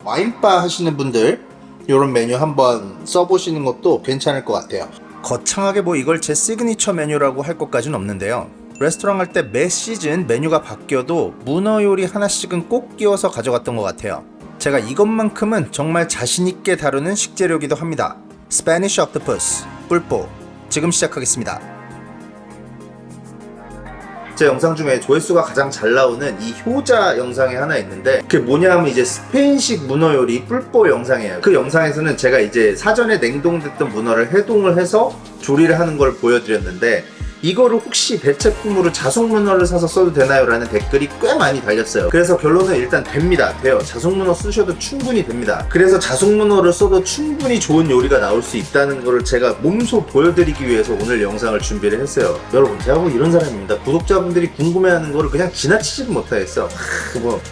와인바 하시는 분들 이런 메뉴 한번 써보시는 것도 괜찮을 것 같아요. 거창하게 뭐 이걸 제 시그니처 메뉴라고 할 것까지는 없는데요. 레스토랑 할 때 매 시즌 메뉴가 바뀌어도 문어 요리 하나씩은 꼭 끼워서 가져갔던 것 같아요. 제가 이것만큼은 정말 자신있게 다루는 식재료기도 합니다. 스페니쉬 옥토퍼스, 뿔뽀. 지금 시작하겠습니다. 제 영상 중에 조회수가 가장 잘 나오는 이 효자 영상이 하나 있는데, 그게 뭐냐면 이제 스페인식 문어 요리 뿔뽀 영상이에요. 그 영상에서는 제가 이제 사전에 냉동됐던 문어를 해동을 해서 조리를 하는 걸 보여드렸는데, 이거를 혹시 대체품으로 자석 문어를 사서 써도 되나요? 라는 댓글이 꽤 많이 달렸어요. 그래서 결론은 일단 됩니다. 돼요. 자석 문어 쓰셔도 충분히 됩니다. 그래서 자석 문어를 써도 충분히 좋은 요리가 나올 수 있다는 거를 제가 몸소 보여드리기 위해서 오늘 영상을 준비를 했어요. 여러분, 제가 뭐 이런 사람입니다. 구독자분들이 궁금해하는 거를 그냥 지나치지를 못하겠어.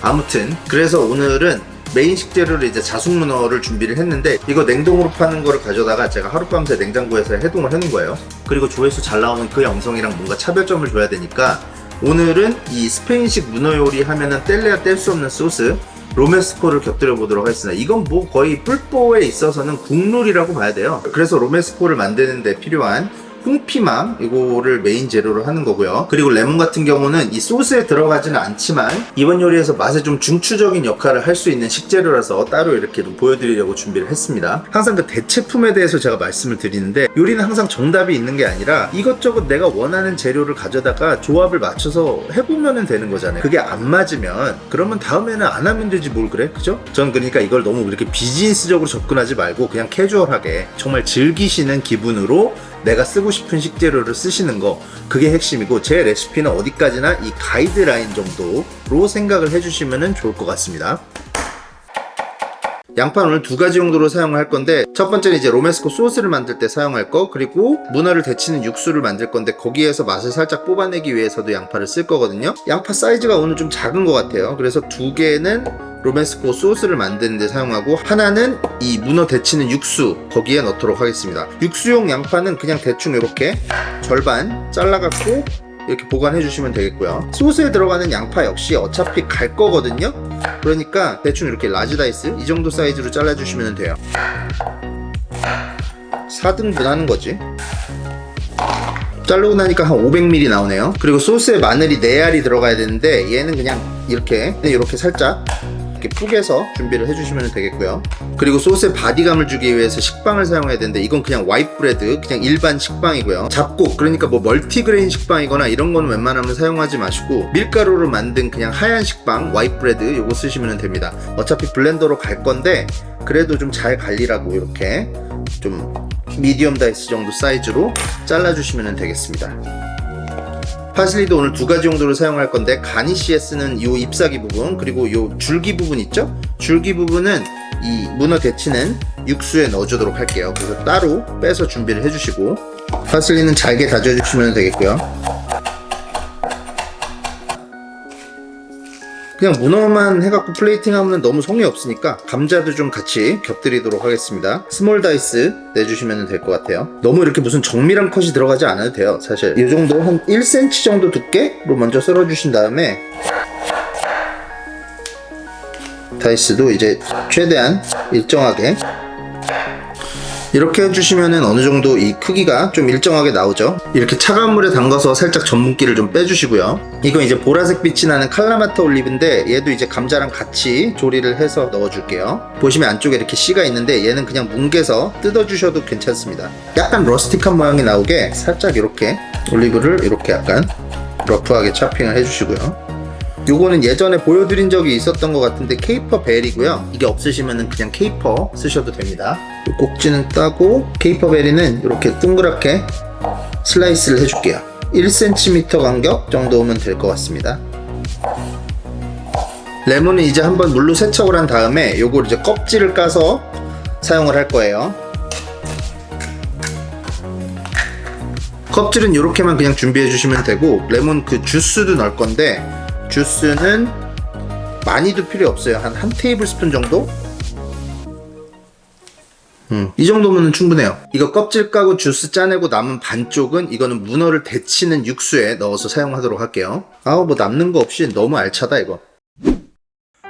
아무튼 그래서 오늘은 메인 식재료를 이제 자숙문어를 준비를 했는데, 이거 냉동으로 파는 거를 가져다가 제가 하룻밤새 냉장고에서 해동을 해놓은 거예요. 그리고 조회수 잘 나오는 그 영상이랑 뭔가 차별점을 줘야 되니까 오늘은 이 스페인식 문어 요리 하면은 뗄래야 뗄 수 없는 소스 로메스코를 곁들여 보도록 하겠습니다. 이건 뭐 거의 뿔뽀에 있어서는 국룰이라고 봐야 돼요. 그래서 로메스코를 만드는 데 필요한 홍피망, 이거를 메인 재료로 하는 거고요. 그리고 레몬 같은 경우는 이 소스에 들어가지는 않지만 이번 요리에서 맛에 좀 중추적인 역할을 할 수 있는 식재료라서 따로 이렇게 좀 보여드리려고 준비를 했습니다. 항상 그 대체품에 대해서 제가 말씀을 드리는데, 요리는 항상 정답이 있는 게 아니라 이것저것 내가 원하는 재료를 가져다가 조합을 맞춰서 해보면 되는 거잖아요. 그게 안 맞으면 그러면 다음에는 안 하면 되지 뭘 그래? 그죠? 전 그러니까 이걸 너무 이렇게 비즈니스적으로 접근하지 말고 그냥 캐주얼하게 정말 즐기시는 기분으로 내가 쓰고 싶은 식재료를 쓰시는 거, 그게 핵심이고, 제 레시피는 어디까지나 이 가이드라인 정도로 생각을 해주시면 좋을 것 같습니다. 양파는 오늘 두 가지 용도로 사용을 할 건데, 첫 번째는 이제 로메스코 소스를 만들 때 사용할 거, 그리고 문어를 데치는 육수를 만들 건데 거기에서 맛을 살짝 뽑아내기 위해서도 양파를 쓸 거거든요. 양파 사이즈가 오늘 좀 작은 것 같아요. 그래서 두 개는 로메스코 소스를 만드는 데 사용하고, 하나는 이 문어 데치는 육수 거기에 넣도록 하겠습니다. 육수용 양파는 그냥 대충 이렇게 절반 잘라갖고 이렇게 보관해 주시면 되겠고요. 소스에 들어가는 양파 역시 어차피 갈 거거든요. 그러니까 대충 이렇게 라지 다이스 이 정도 사이즈로 잘라 주시면 돼요. 4등분 하는 거지. 자르고 나니까 한 500ml 나오네요. 그리고 소스에 마늘이 4알이 들어가야 되는데, 얘는 그냥 이렇게 살짝 푹에서 준비를 해주시면 되겠고요. 그리고 소스에 바디감을 주기 위해서 식빵을 사용해야 되는데, 이건 그냥 화이트 브레드, 그냥 일반 식빵이고요. 잡곡, 그러니까 뭐 멀티그레인 식빵이거나 이런 거는 웬만하면 사용하지 마시고 밀가루로 만든 그냥 하얀 식빵, 화이트 브레드 요거 쓰시면 됩니다. 어차피 블렌더로 갈 건데 그래도 좀 잘 갈리라고 이렇게 좀 미디엄 다이스 정도 사이즈로 잘라주시면 되겠습니다. 파슬리도 오늘 두 가지 용도로 사용할 건데, 가니쉬에 쓰는 이 잎사귀 부분, 그리고 이 줄기 부분 있죠? 줄기 부분은 이 문어 데치는 육수에 넣어주도록 할게요. 그래서 따로 빼서 준비를 해주시고, 파슬리는 잘게 다져주시면 되겠고요. 그냥 문어만 해갖고 플레이팅하면 너무 성의 없으니까 감자도 좀 같이 곁들이도록 하겠습니다. 스몰 다이스 내주시면 될 것 같아요. 너무 이렇게 무슨 정밀한 컷이 들어가지 않아도 돼요. 사실 이 정도 한 1cm 정도 두께로 먼저 썰어주신 다음에, 다이스도 이제 최대한 일정하게 이렇게 해주시면 어느 정도 이 크기가 좀 일정하게 나오죠. 이렇게 차가운 물에 담가서 살짝 전분기를 좀 빼주시고요. 이건 이제 보라색 빛이 나는 칼라마타 올리브인데, 얘도 이제 감자랑 같이 조리를 해서 넣어줄게요. 보시면 안쪽에 이렇게 씨가 있는데 얘는 그냥 뭉개서 뜯어주셔도 괜찮습니다. 약간 러스틱한 모양이 나오게 살짝 이렇게 올리브를 이렇게 약간 러프하게 차핑을 해주시고요. 요거는 예전에 보여드린 적이 있었던 것 같은데 케이퍼 벨이고요. 이게 없으시면 그냥 케이퍼 쓰셔도 됩니다. 요 꼭지는 따고, 케이퍼 벨이는 이렇게 동그랗게 슬라이스를 해줄게요. 1cm 간격 정도면 될 것 같습니다. 레몬은 이제 한번 물로 세척을 한 다음에 요걸 이제 껍질을 까서 사용을 할 거예요. 껍질은 이렇게만 그냥 준비해 주시면 되고, 레몬 그 주스도 넣을 건데 주스는 많이도 필요 없어요. 한 테이블 스푼 정도? 이 정도면 충분해요. 이거 껍질 까고 주스 짜내고 남은 반쪽은 이거는 문어를 데치는 육수에 넣어서 사용하도록 할게요. 뭐 남는 거 없이 너무 알차다 이거.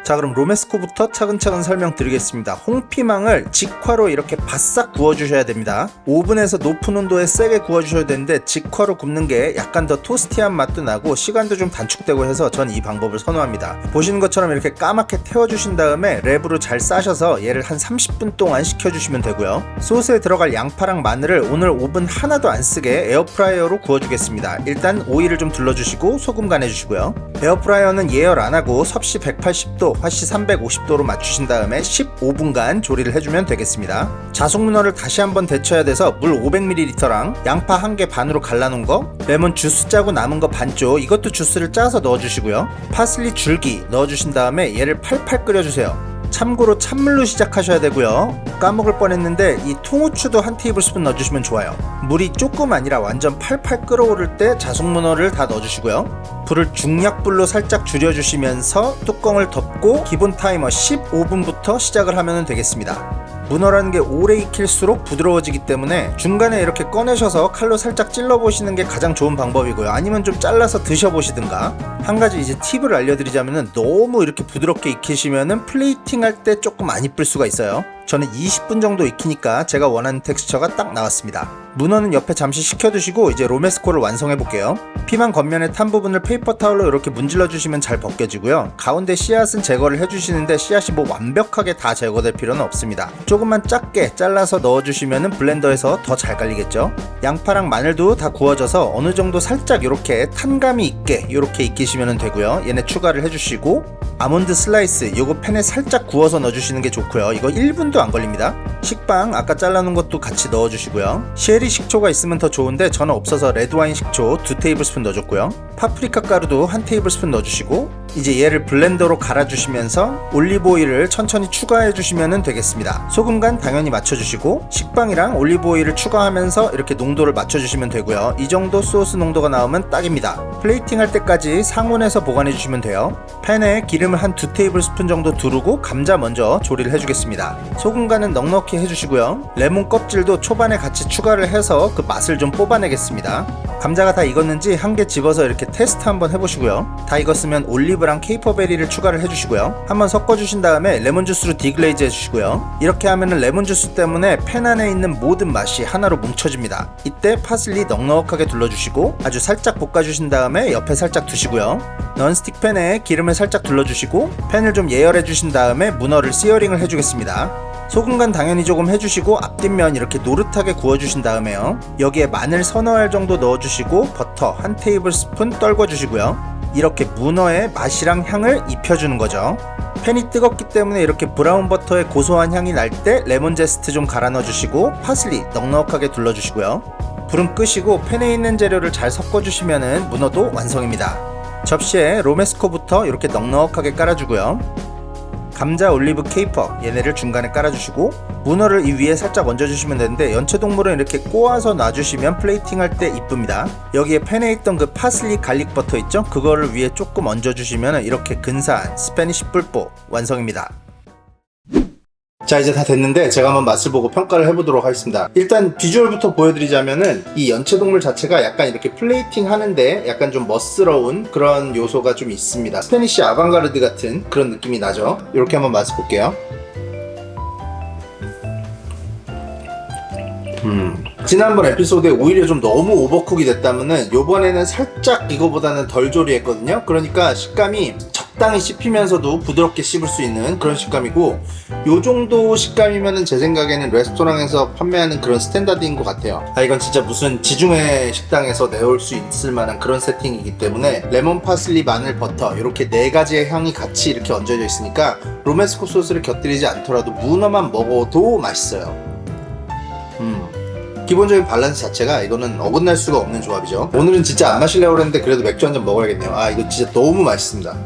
자, 그럼 로메스코부터 차근차근 설명드리겠습니다. 홍피망을 직화로 이렇게 바싹 구워주셔야 됩니다. 오븐에서 높은 온도에 세게 구워주셔야 되는데 직화로 굽는 게 약간 더 토스티한 맛도 나고 시간도 좀 단축되고 해서 전 이 방법을 선호합니다. 보시는 것처럼 이렇게 까맣게 태워주신 다음에 랩으로 잘 싸셔서 얘를 한 30분 동안 식혀주시면 되고요. 소스에 들어갈 양파랑 마늘을 오늘 오븐 하나도 안 쓰게 에어프라이어로 구워주겠습니다. 일단 오일을 좀 둘러주시고 소금 간해주시고요. 에어프라이어는 예열 안하고 섭씨 180도 화씨 350도로 맞추신 다음에 15분간 조리를 해주면 되겠습니다. 자숙문어를 다시 한번 데쳐야 돼서 물 500ml랑 양파 1개 반으로 갈라놓은 거, 레몬 주스 짜고 남은 거 반쪽, 이것도 주스를 짜서 넣어주시고요. 파슬리 줄기 넣어주신 다음에 얘를 팔팔 끓여주세요. 참고로 찬물로 시작하셔야 되고요. 까먹을 뻔했는데 이 통후추도 한 테이블스푼 넣어주시면 좋아요. 물이 조금 아니라 완전 팔팔 끓어오를 때 자숙문어를 다 넣어주시고요. 불을 중약불로 살짝 줄여주시면서 뚜껑을 덮고 기본 타이머 15분부터 시작을 하면 되겠습니다. 문어라는 게 오래 익힐수록 부드러워지기 때문에 중간에 이렇게 꺼내셔서 칼로 살짝 찔러보시는 게 가장 좋은 방법이고요. 아니면 좀 잘라서 드셔보시든가. 한 가지 이제 팁을 알려드리자면 너무 이렇게 부드럽게 익히시면 플레이팅 할 때 조금 안 이쁠 수가 있어요. 저는 20분 정도 익히니까 제가 원하는 텍스처가 딱 나왔습니다. 문어는 옆에 잠시 식혀두시고 이제 로메스코를 완성해 볼게요. 피망 겉면에 탄 부분을 페이퍼 타올로 이렇게 문질러 주시면 잘 벗겨지고요. 가운데 씨앗은 제거를 해주시는데 씨앗이 뭐 완벽하게 다 제거될 필요는 없습니다. 조금만 작게 잘라서 넣어주시면 블렌더에서 더 잘 갈리겠죠. 양파랑 마늘도 다 구워져서 어느 정도 살짝 이렇게 탄감이 있게 이렇게 익히시면 되고요. 얘네 추가를 해주시고 아몬드 슬라이스 요거 팬에 살짝 구워서 넣어주시는 게 좋고요. 이거 1분도 안 걸립니다. 식빵 아까 잘라놓은 것도 같이 넣어주시고요. 쉐리 식초가 있으면 더 좋은데 저는 없어서 레드와인 식초 2테이블스푼 넣어줬고요. 파프리카 가루도 1테이블스푼 넣어주시고 이제 얘를 블렌더로 갈아주시면서 올리브오일을 천천히 추가해주시면 되겠습니다. 소금간 당연히 맞춰주시고 식빵이랑 올리브오일을 추가하면서 이렇게 농도를 맞춰주시면 되고요. 이 정도 소스 농도가 나오면 딱입니다. 플레이팅 할 때까지 상온에서 보관해주시면 돼요. 팬에 기름을 한 2테이블스푼 정도 두르고 감자 먼저 조리를 해주겠습니다. 소금간은 넉넉히 해주시고요. 레몬 껍질도 초반에 같이 추가를 해서 그 맛을 좀 뽑아내겠습니다. 감자가 다 익었는지 한 개 집어서 이렇게 테스트 한번 해보시고요. 다 익었으면 올리브랑 케이퍼베리를 추가를 해주시고요. 한번 섞어주신 다음에 레몬주스로 디글레이즈 해주시고요. 이렇게 하면은 레몬주스 때문에 팬 안에 있는 모든 맛이 하나로 뭉쳐집니다. 이때 파슬리 넉넉하게 둘러주시고 아주 살짝 볶아주신 다음에 옆에 살짝 두시고요. 넌스틱 팬에 기름을 살짝 둘러주시고 팬을 좀 예열해 주신 다음에 문어를 시어링을 해주겠습니다. 소금간 당연히 조금 해주시고 앞뒷면 이렇게 노릇하게 구워주신 다음에요. 여기에 마늘 서너 알 정도 넣어주시고 버터 1테이블스푼 떨궈주시고요. 이렇게 문어의 맛이랑 향을 입혀주는 거죠. 팬이 뜨겁기 때문에 이렇게 브라운 버터의 고소한 향이 날 때 레몬 제스트 좀 갈아 넣어주시고 파슬리 넉넉하게 둘러주시고요. 불은 끄시고 팬에 있는 재료를 잘 섞어주시면 문어도 완성입니다. 접시에 로메스코부터 이렇게 넉넉하게 깔아주고요. 감자, 올리브, 케이퍼 얘네를 중간에 깔아주시고 문어를 이 위에 살짝 얹어주시면 되는데 연체동물은 이렇게 꼬아서 놔주시면 플레이팅 할 때 이쁩니다. 여기에 팬에 있던 그 파슬리 갈릭 버터 있죠? 그거를 위에 조금 얹어주시면 이렇게 근사한 스페니쉬 뿔뽀 완성입니다. 자, 이제 다 됐는데 제가 한번 맛을 보고 평가를 해보도록 하겠습니다. 일단 비주얼부터 보여드리자면은 이 연체동물 자체가 약간 이렇게 플레이팅 하는데 약간 좀 멋스러운 그런 요소가 좀 있습니다. 스페니쉬 아방가르드 같은 그런 느낌이 나죠. 이렇게 한번 맛을 볼게요. 지난번 에피소드에 오히려 좀 너무 오버쿡이 됐다면은 요번에는 살짝 이거보다는 덜 조리했거든요. 그러니까 식감이 적당히 씹히면서도 부드럽게 씹을 수 있는 그런 식감이고 요 정도 식감이면은 제 생각에는 레스토랑에서 판매하는 그런 스탠다드인 것 같아요. 이건 진짜 무슨 지중해 식당에서 내올 수 있을 만한 그런 세팅이기 때문에 레몬, 파슬리, 마늘, 버터 이렇게 네 가지의 향이 같이 이렇게 얹어져 있으니까 로메스코 소스를 곁들이지 않더라도 문어만 먹어도 맛있어요. 기본적인 밸런스 자체가 이거는 어긋날 수가 없는 조합이죠. 오늘은 진짜 안 마시려고 했는데 그래도 맥주 한 잔 먹어야겠네요. 이거 진짜 너무 맛있습니다.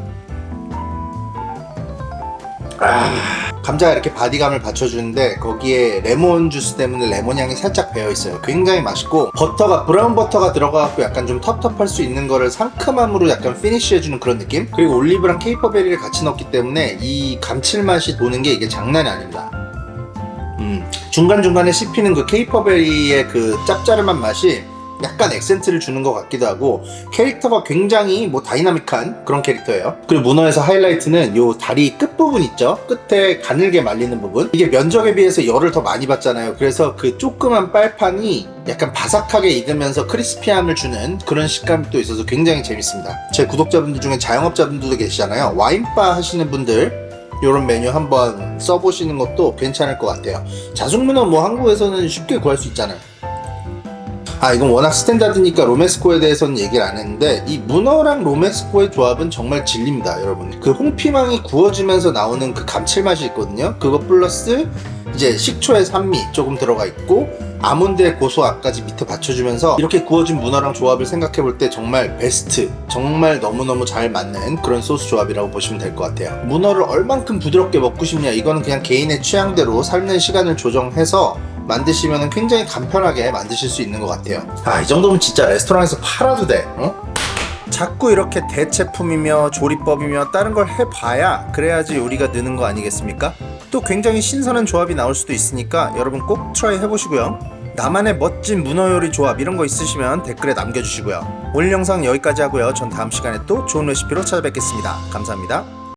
감자가 이렇게 바디감을 받쳐주는데 거기에 레몬 주스 때문에 레몬 향이 살짝 배어있어요. 굉장히 맛있고 버터가 브라운 버터가 들어가갖고 약간 좀 텁텁할 수 있는 거를 상큼함으로 약간 피니쉬해주는 그런 느낌? 그리고 올리브랑 케이퍼베리를 같이 넣기 때문에 이 감칠맛이 도는 게 이게 장난이 아닙니다. 중간중간에 씹히는 그 케이퍼베리의 그 짭짤한 맛이 약간 액센트를 주는 것 같기도 하고 캐릭터가 굉장히 뭐 다이나믹한 그런 캐릭터예요. 그리고 문어에서 하이라이트는 요 다리 끝부분 있죠? 끝에 가늘게 말리는 부분, 이게 면적에 비해서 열을 더 많이 받잖아요. 그래서 그 조그만 빨판이 약간 바삭하게 익으면서 크리스피함을 주는 그런 식감이 또 있어서 굉장히 재밌습니다. 제 구독자분들 중에 자영업자분들도 계시잖아요. 와인바 하시는 분들 이런 메뉴 한번 써보시는 것도 괜찮을 것 같아요. 자숙문어 뭐 한국에서는 쉽게 구할 수 있잖아요. 이건 워낙 스탠다드니까 로메스코에 대해서는 얘기를 안 했는데, 이 문어랑 로메스코의 조합은 정말 진리입니다, 여러분. 그 홍피망이 구워지면서 나오는 그 감칠맛이 있거든요. 그거 플러스 이제 식초의 산미 조금 들어가 있고 아몬드의 고소함까지 밑에 받쳐주면서 이렇게 구워진 문어랑 조합을 생각해 볼 때 정말 베스트, 정말 너무너무 잘 맞는 그런 소스 조합이라고 보시면 될 것 같아요. 문어를 얼만큼 부드럽게 먹고 싶냐, 이거는 그냥 개인의 취향대로 삶는 시간을 조정해서 만드시면 굉장히 간편하게 만드실 수 있는 것 같아요. 이 정도면 진짜 레스토랑에서 팔아도 돼. 자꾸 이렇게 대체품이며 조리법이며 다른 걸 해봐야 그래야지 요리가 느는 거 아니겠습니까? 또 굉장히 신선한 조합이 나올 수도 있으니까 여러분 꼭 트라이 해보시고요. 나만의 멋진 문어 요리 조합 이런 거 있으시면 댓글에 남겨주시고요. 오늘 영상 여기까지 하고요. 전 다음 시간에 또 좋은 레시피로 찾아뵙겠습니다. 감사합니다.